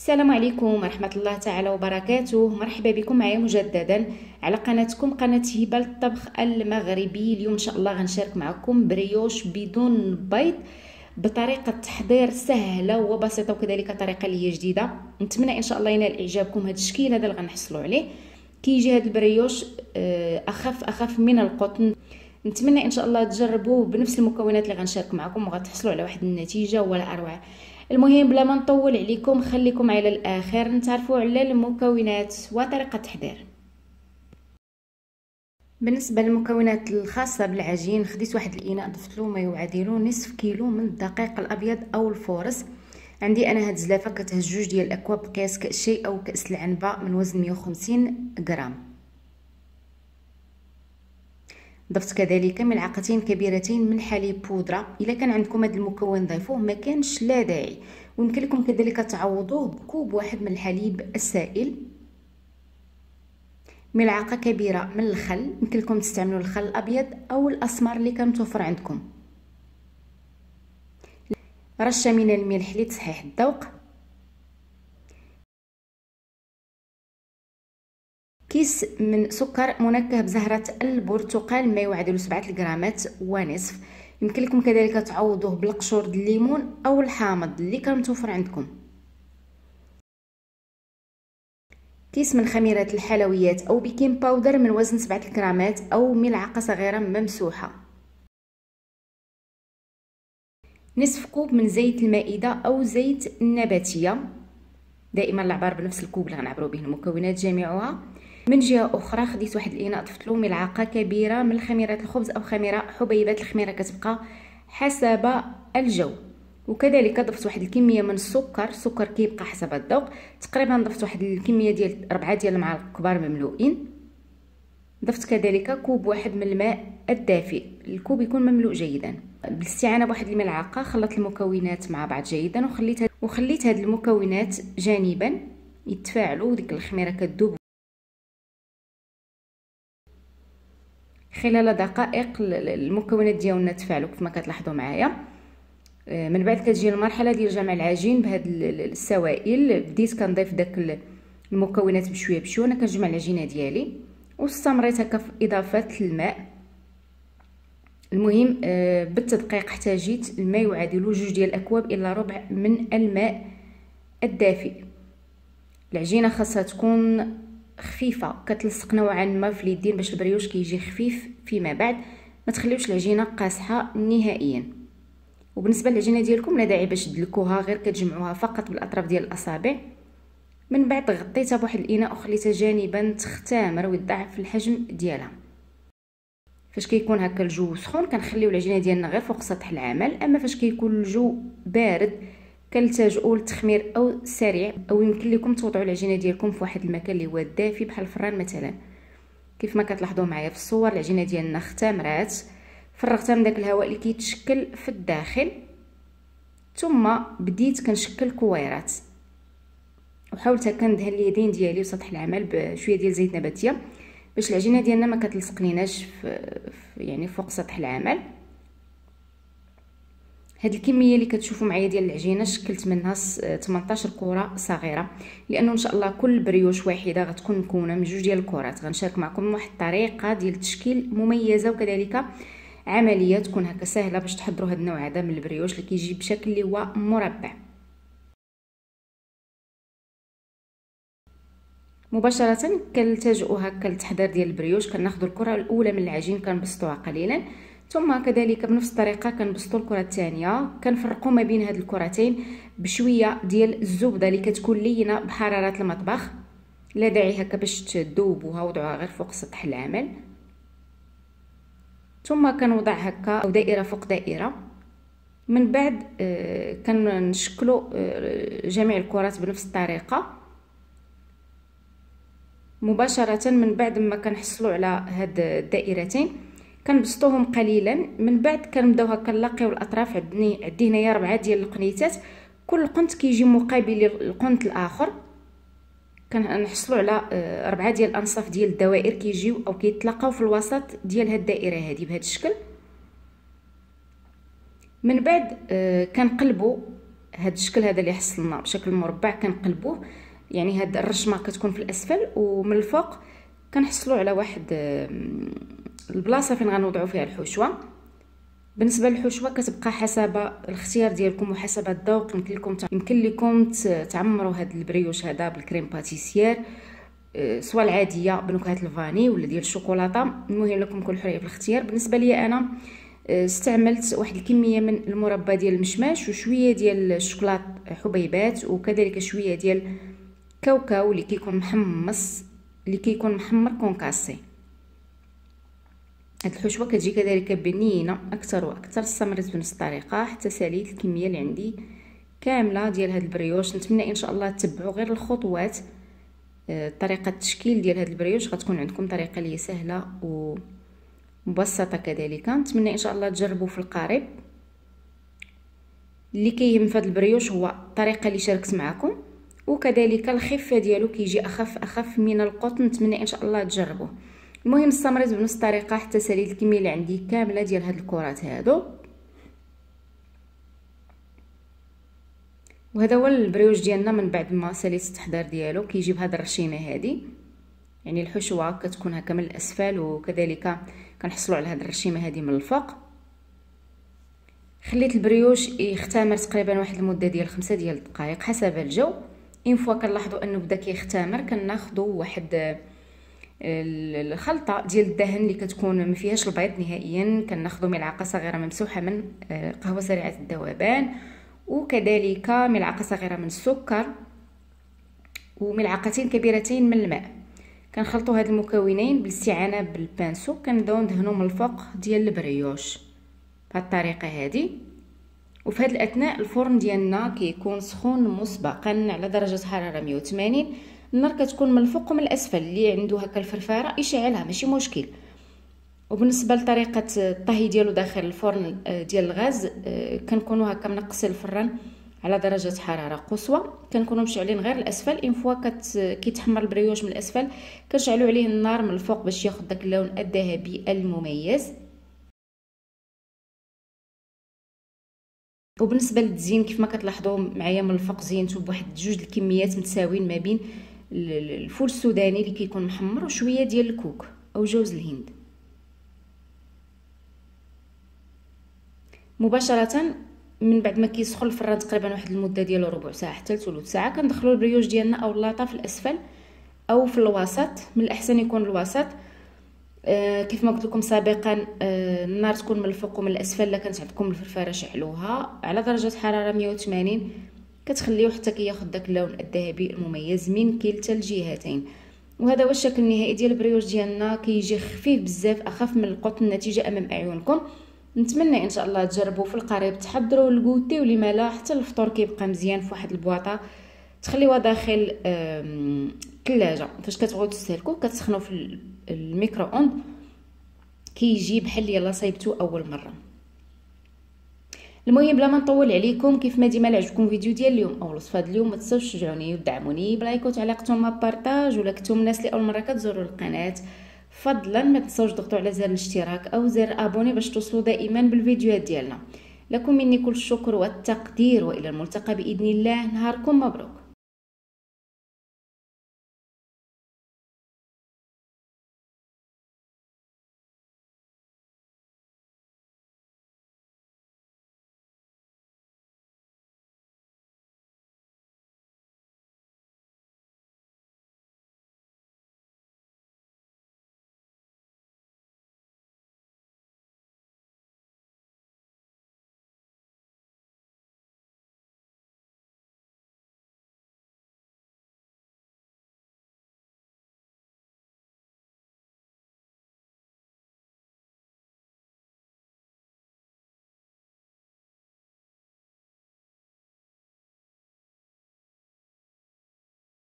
السلام عليكم ورحمة الله تعالى وبركاته. مرحبا بكم معايا مجددا على قناتكم قناة هبة للطبخ المغربي. اليوم ان شاء الله غنشارك معكم بريوش بدون بيض بطريقة تحضير سهلة وبسيطة، وكذلك طريقة اللي هي جديدة. نتمنى ان شاء الله ينال اعجابكم هذا الشكل هذا اللي غنحصلوا عليه. كيجي هذا البريوش اخف من القطن. نتمنى ان شاء الله تجربوه بنفس المكونات اللي غنشارك معكم وغتحصلوا على واحد النتيجة ولا اروع. المهم بلا ما نطول عليكم خليكم على الاخر نتعرفوا على المكونات وطريقه التحضير. بالنسبه للمكونات الخاصه بالعجين، خديت واحد الاناء ضفت له ما يعادل نصف كيلو من الدقيق الابيض او الفورس. عندي انا هاد الزلافه كتهز 2 ديال الاكواب بقياس كاس شاي او كاس العنبه من وزن 150 غرام. ضفت كذلك ملعقتين كبيرتين من حليب بودره. الا كان عندكم هذا المكون ضيفوه، ما كانش لا داعي. ويمكن لكم كذلك تعوضوه بكوب واحد من الحليب السائل. ملعقه كبيره من الخل، يمكن لكم تستعملوا الخل الابيض او الاسمر اللي كان متوفر عندكم. رشه من الملح لتصحيح الذوق. كيس من سكر منكه بزهرة البرتقال ما يعادل 7 غرامات ونصف. يمكن لكم كذلك تعوضوه بالقشور ديال الليمون او الحامض اللي كان متوفر عندكم. كيس من خميرة الحلويات او بيكين باودر من وزن 7 غرامات او ملعقة صغيرة ممسوحة. نصف كوب من زيت المائدة او زيت النباتية، دائما العبار بنفس الكوب اللي غنعبروا به المكونات جميعها. من جهه اخرى خديت واحد الاناء ضفت له ملعقه كبيره من خميره الخبز او خميره حبيبات الخميره كتبقى حسب الجو. وكذلك ضفت واحد الكميه من السكر كيبقى حسب الذوق. تقريبا ضفت واحد الكميه ديال 4 ديال المعالق كبار مملوئين. ضفت كذلك كوب واحد من الماء الدافئ، الكوب يكون مملوء جيدا. بالاستعانه بواحد الملعقه خلطت المكونات مع بعض جيدا وخليت هاد المكونات جانبا يتفاعلوا. ديك الخميره كتذوب خلال دقائق. المكونات ديالنا تفاعلوا كما كتلاحظوا معايا. من بعد كتجي المرحله ديال جمع العجين بهاد السوائل. بديت كنضيف داك المكونات بشويه بشويه. انا كنجمع العجينه ديالي واستمريت هكا في اضافه الماء. المهم بالتدقيق احتاجيت الماء يعادل 2 ديال الاكواب الى ربع من الماء الدافئ. العجينه خاصها تكون خفيفه كتلصق نوعا ما في اليدين باش البريوش كيجي خفيف فيما بعد. ما تخليوش العجينه قاصحه نهائيا. وبالنسبه للعجينه ديالكم لا داعي باش تدلكوها، غير كتجمعوها فقط بالاطراف ديال الاصابع. من بعد غطيتها بواحد الاناء وخليتها جانبا تختمر ويضاعف الحجم ديالها. فاش كيكون هكا الجو سخون كنخليو العجينه ديالنا غير فوق سطح العمل. اما فاش كيكون الجو بارد كنلتجؤوا للتخمير او سريع، او يمكن لكم توضعوا العجينه ديالكم في واحد المكان اللي هو دافي بحال الفران مثلا. كيف ما كتلاحظوا معايا في الصور العجينه ديالنا اختمرات، فرغتها من داك الهواء اللي كيتشكل في الداخل. ثم بديت كنشكل كويرات وحاولت كندهن اليدين ديالي وسطح العمل بشويه ديال زيت نباتيه باش العجينه ديالنا ما كتلصق ليناش يعني فوق سطح العمل. هاد الكميه اللي كتشوفوا معايا ديال العجينه شكلت منها 18 كره صغيره، لانه ان شاء الله كل بريوش واحده غتكون مكونه من 2 ديال الكرات. غنشارك معكم واحد الطريقه ديال التشكيل مميزه وكذلك عمليه تكون هكا سهله باش تحضروا هاد النوع هذا من البريوش اللي كيجي بشكل اللي هو مربع. مباشره كنلتجئوا هكا للتحضير ديال البريوش. كناخذوا الكره الاولى من العجين كنبسطوها قليلا، ثم كذلك بنفس الطريقه كنبسطوا الكره الثانيه. كنفرقوا ما بين هاد الكرتين بشويه ديال الزبده اللي كتكون لينه بحراره المطبخ. لا داعي هكا باش تذوبوها، وضعوها غير فوق سطح العمل. ثم كنوضع هكا او دائره فوق دائره. من بعد كنشكلوا جميع الكرات بنفس الطريقه مباشره. من بعد ما كنحصلوا على هاد الدائرتين كنبسطوهم قليلا. من بعد كنبداو هكا نلاقيو الاطراف. عندي هنايا 4 ديال القنيتات، كل قنت كيجي مقابل للقنت الاخر. كنحصلوا على 4 ديال الانصاف ديال الدوائر كيجيو او كيتلاقاو في الوسط ديال هاد الدائره هذه بهذا الشكل. من بعد كنقلبوا هذا الشكل هذا اللي حصلنا بشكل مربع كنقلبوه، يعني هاد الرشمه كتكون في الاسفل ومن الفوق كنحصلوا على واحد البلاصه فين غنوضعوا فيها الحشوه. بالنسبه للحشوه كتبقى حسب الاختيار ديالكم وحسب الذوق. يمكن لكم تعمروا هاد البريوش هذا بالكريم باتيسير سواء العاديه بنكهه الفاني ولا ديال الشوكولاته، المهم لكم كل حريه في الاختيار. بالنسبه لي انا استعملت واحد الكميه من المربى ديال المشماش وشويه ديال الشوكولات حبيبات وكذلك شويه ديال كاوكاو اللي كيكون محمص، اللي كيكون محمر كونكاسي. هاد الحشوه كتجي كذلك بنينه اكثر واكثر. استمرت بنفس الطريقه حتى ساليت الكميه اللي عندي كامله ديال هاد البريوش. نتمنى ان شاء الله تتبعوا غير الخطوات. طريقه التشكيل ديال هاد البريوش غتكون عندكم طريقه اللي سهله ومبسطه كذلك. نتمنى ان شاء الله تجربوا في القريب. اللي كيهم في هاد البريوش هو الطريقه اللي شاركت معكم، وكذلك الخفه ديالو كيجي اخف من القطن. نتمنى ان شاء الله تجربوه. المهم استمرت بنفس الطريقه حتى ساليت الكميه اللي عندي كامله ديال هاد الكرات هادو. وهذا هو البريوش ديالنا من بعد ما ساليت التحضير ديالو. كيجي بهاد الرشيمه هادي، يعني الحشوه كتكون هكا من الاسفل وكذلك كنحصلوا على هاد الرشيمه هادي من الفوق. خليت البريوش يختمر تقريبا واحد المده ديال 5 ديال الدقائق حسب الجو. اين فوا كنلاحظوا انه بدا كيختمر كناخذوا واحد الخلطه ديال الدهن اللي كتكون ما فيهاش البيض نهائيا. كناخذوا ملعقه صغيره ممسوحه من قهوه سريعه الذوبان، وكذلك ملعقه صغيره من السكر وملعقتين كبيرتين من الماء. كنخلطوا هاد المكونين بالاستعانه بالبانسو. كنبداو ندهنوا من الفوق ديال البريوش بهاد الطريقه هادي. وفي هاد الاثناء الفرن ديالنا كيكون سخون مسبقا على درجه حراره 180. النار كتكون من الفوق ومن الاسفل. اللي عنده هكا الفرفاره يشعلها ماشي مشكل. وبالنسبه لطريقه الطهي ديالو داخل الفرن ديال الغاز كنكونوا هكا منقصين الفران على درجه حراره قصوى. كنكونوا مشعلين غير الاسفل. ان فوا كيتحمر البريوش من الاسفل كنشعلوا عليه النار من الفوق باش ياخذ داك اللون الذهبي المميز. وبالنسبه للتزيين كيف ما كتلاحظوا معايا من الفوق زينته بواحد 2 الكميات متساويين ما بين الفول السوداني اللي كيكون محمر وشويه ديال الكوك او جوز الهند. مباشره من بعد ما كيسخن الفران تقريبا واحد المده ديال ربع ساعه حتى ثلث ساعه كندخلوا البريوش ديالنا او اللاطه في الاسفل او في الوسط. من الاحسن يكون الوسط. كيف ما قلت لكم سابقا النار تكون من الفوق ومن الاسفل. لا كانت عندكم الفرفاره شعلوها على درجه حراره 180. كتخليوه حتى كياخذ داك اللون الذهبي المميز من كلتا الجهتين. وهذا هو الشكل النهائي ديال البريوش ديالنا. كيجي خفيف بزاف اخف من القطن. النتيجه امام اعينكم. نتمنى ان شاء الله تجربوا في القريب. تحضروا الكوتي ولما لا حتى الفطور كيبقى مزيان في واحد البواطه تخليوها داخل الثلاجه. فاش كتبغيو تستهلكوه كتسخنوا في الميكرو اوند كيجي بحال يلا صايبتو اول مره. المهم بلا ما نطول عليكم، كيف ما ديما عجبكم فيديو ديال اليوم او الوصفه ديال اليوم ما تنساوش تشجعوني وتدعموني بلايك وتعليقتم بارطاج. ولا كنتم الناس اللي اول مره كتزوروا القناه فضلا ما تنساوش تضغطوا على زر الاشتراك او زر ابوني باش توصلوا دائما بالفيديوهات ديالنا. لكم مني كل الشكر والتقدير والى الملتقى باذن الله. نهاركم مبروك.